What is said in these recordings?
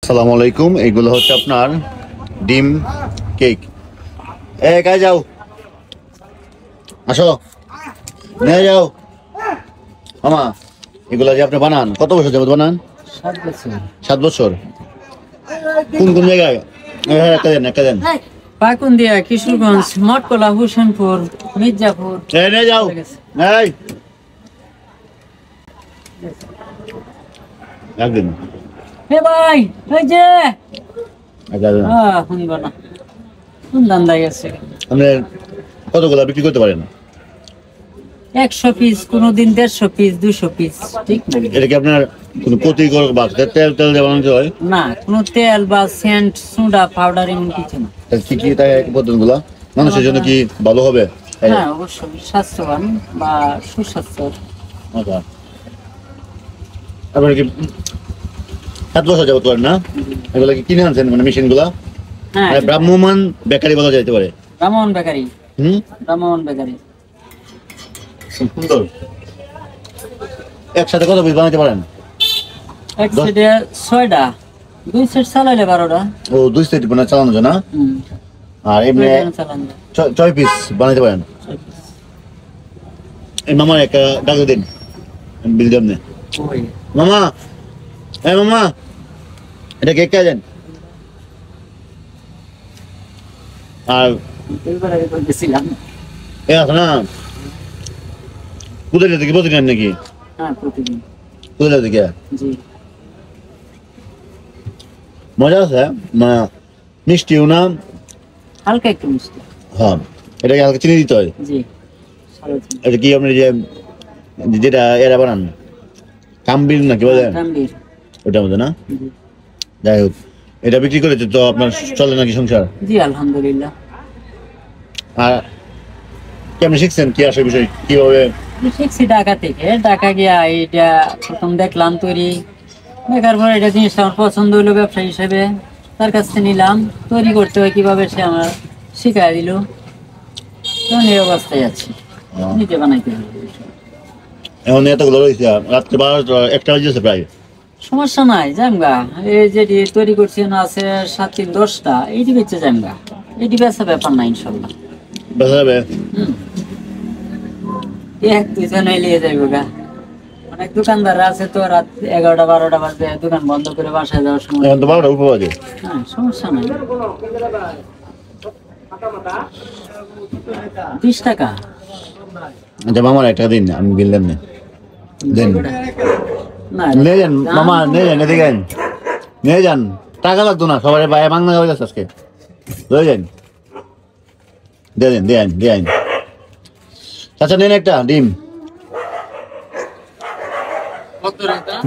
আসসালামু আলাইকুম। এগুলো হচ্ছে আপনার ডিম কেক। কাজ যাও, আসো নিয়ে যাও মামা। এগুলা যে আপনি বানান কত বছর যাবত বানান? 7 বছর। কোন কোন জায়গায়? একটা দেন। পাকুন্দিয়া, কিশোরগঞ্জ, মঠকলা, হুসেনপুর, মির্জাপুর। নিয়ে যাও। একদিন ভাই ওই যে কতগুলা বিক্রি করতে পারেন? 100 পিস, কোনদিন 150 পিস, 200 পিস। ঠিক না? এটা কি আপনার কোনো ক্ষতিকর বা তেল দিয়ে বানাতে হয়? না, কোনো তেল বা সেন্ট, সোডা, পাউডার এমন কিছু না। কি কি তাই পদ্ধতিগুলো মানুষের জন্য কি ভালো হবে? হ্যাঁ, অবশ্যই স্বাস্থ্যবান বা সুস্বাস্থ্যের। আচ্ছা, আপনার কি 7 বছর যাবত করেন না? এগুলা কি কিনে আনছেন মানে মেশিন গুলা? হ্যাঁ, ব্রাহ্মমান বেকারি বলা যাইতে পারে। ব্রাহ্মণ বেকারি। ব্রাহ্মণ বেকারি সুন্দর। একসাথে কত পিস বানাতে পারেন? এক সেটে 6টা, 2 সেট চালাইলে 12টা। ও 2 সেট বানাতে চালানো যায় না? আর এমনি 6 পিস বানাতে পারেন। এই মামার একটা ডাক দিন, বিল দেন না মামা। মামা এটা কেক কে দেন? আর আছে না কোথায় যেতে কি প্রতিদিন নাকি? হ্যাঁ, প্রতিদিন। কোথায় যেতে কি? জি, মজা আছে না? মিষ্টিও না, হালকা একটু মিষ্টি। হ্যাঁ, এটাকে হালকা চিনি দিতে হয়। জি, এটা কি আপনি যে যেটা এরা বানান কামবির নাকি বলে ওটার মধ্যে না? যাই হোক, এটা বিক্রি করেছে তো আপনার চলে নাকি সংসার? জি, আলহামদুলিল্লাহ। আর কেমন শিখছেন কি আসে বিষয় কিভাবে? শিখছি ঢাকা থেকে। ঢাকা গিয়া এটা প্রথম দেখলাম তৈরি, দেখার পর এটা জিনিসটা আমার পছন্দ হলো, ব্যবসা হিসেবে তার কাছ থেকে নিলাম। তৈরি করতে হয় কিভাবে সে আমার শিখাই দিল। তখন এই অবস্থায় আছি, নিজে বানাইতে হবে। এখন এতগুলো রয়েছে, রাত্রে 12টা 1টা বাজে প্রায়। সমস্যা নাই, জামগা। এই যেটি তৈরি করছি না আছে 7 3 10টা, এইটি বেচে জামগা। এটি বেচা ব্যাপার না, ইনশাল্লাহ বেচা যাবে। এক দুজন নিয়ে যাইব গা। অনেক দোকানদার আছে তো রাত 11টা 12টা বাজে দোকান বন্ধ করে বাসায় যাওয়ার সময়। এখন তো 12টা উপর বাজে। হ্যাঁ, সমস্যা নাই। 20 টাকা। আচ্ছা মামার একটা দিন, আমি বিল দেন না দেন। নিয়ে যান মামা, নিয়ে যান, এদিকে নিয়ে যান। টাকা লাগতো না, সবাই বাইরে বাংলা হয়ে যাচ্ছে আজকে। লয়ে যান, দেন। আচ্ছা নেন একটা ডিম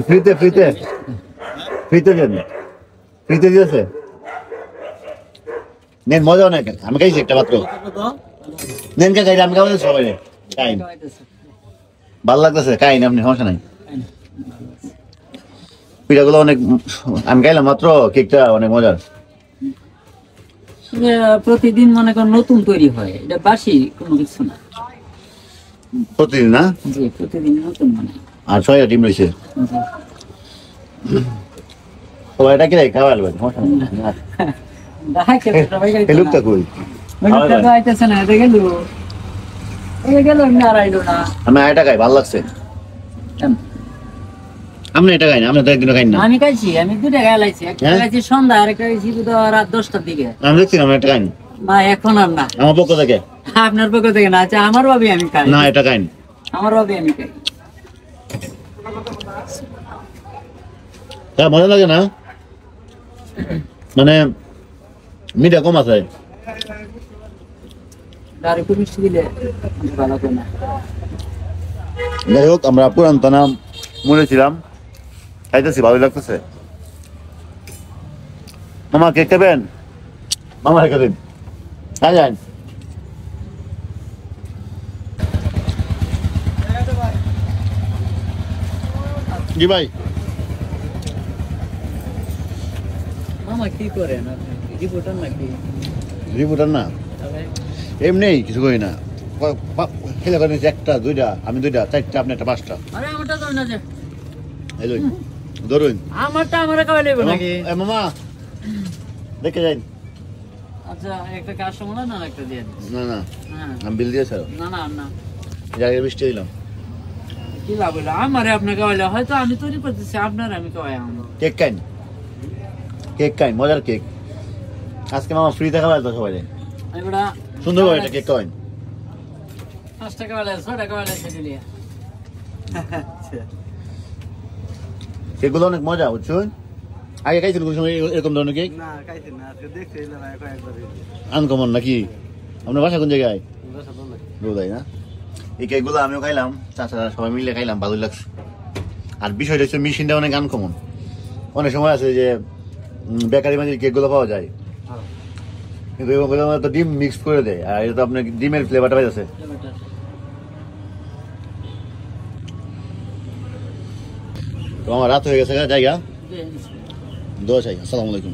ফ্রিতে দেন, ফ্রিতে দিয়েছে। নেন, মজা অনেক। আমি খাইছি একটা মাত্র। নেন কে খাইলে আমি খাওয়া সবাই খাইন, ভালো লাগতেছে খাইন, আপনি সমস্যা নাই। পিঠাগুলো অনেক, আমি খাইলাম মাত্র, কেকটা অনেক মজার। প্রতিদিন মনে করেন নতুন তৈরি হয়, এটা বাসি কোনো কিছু না। প্রতিদিন না? জি, প্রতিদিন নতুন মানে। আর 6টা ডিম রয়েছে। সবাই এটা কিরাই খাওয়া লাগবে, সমস্যা নাই। এই লোকটা কই? আমি এটা খাই, ভালো লাগছে। আপনি এটা খাই না? আপনি তো একদিনও খাই না। আমি খাইছি, আমি 2টা খাইছি। একটা খাইছি সন্ধ্যা, আর একটা খাইছি রাত 10টার দিকে। আমি দেখছি আমি এটা খাই না। না, এখন আর না। আমার পক্ষ থেকে। আপনার পক্ষ থেকে না। আচ্ছা, আমার ভাবি আমি খাই না, এটা খাই না। আমার ভাবি আমি খাই। মজা লাগে না? মানে মিঠা কম আছে। যাই হোক, আমরা পুরান নাম মনে ছিলাম, খাইতেছি, ভালো লাগতেছে। মামা কেক খাবেন? মামা রেখে দিন। হ্যাঁ যান। জি ভাই। মামা কি করেন আপনি? রিপোর্টার নাকি? রিপোর্টার না, এমনি কিছু করি না। খেলে করেন 1টা 2টা, আমি 2টা 4টা, আপনি একটা 5টা। আরে আমারটা তো না যে। এই লই ধরুন আমারটা আমরা খাওয়াই নেবো নাকি? এ মামা দেখে যাই। আচ্ছা একটা কাস্টমার না একটা দিয়ে দিন। না না হ্যাঁ আমি বিল দিয়ে স্যার না না না জায়গায় বৃষ্টি দিলাম। কি লাভ হলো আমারে আপনি খাওয়াইলে, হয়তো আমি তৈরি করতেছি আপনার আমি খাওয়াই আমার। কেক খাইন, কেক খাইন, মজার কেক। আজকে মামা ফ্রি দেখা তো সবাই এবারে সুন্দর করে একটা কেক খাওয়াইন। 5 টাকা वाला 6 টাকা वाला সেটা নিয়ে। কেকগুলো অনেক মজা বুঝছেন। আগে খাইছেন কোন সময় এরকম ধরনের কেক? না খাইছি না, আজকে দেখছি এলাম একবার। আনকমন নাকি? আপনার বাসা কোন জায়গায়? বোধাই না। এই কেকগুলো আমিও খাইলাম, চাচারা সবাই মিলে খাইলাম, ভালো লাগছে। আর বিষয়টা হচ্ছে মেশিনটা অনেক আনকমন। অনেক সময় আছে যে বেকারি মাঝে কেকগুলো পাওয়া যায়, কিন্তু এগুলো তো ডিম মিক্স করে দেয়, আর এটা তো আপনার ডিমের ফ্লেভারটা পাইছে। তো আমার রাত হয়ে গেছে, জায়গা দোয়া চাই। আসসালামু আলাইকুম।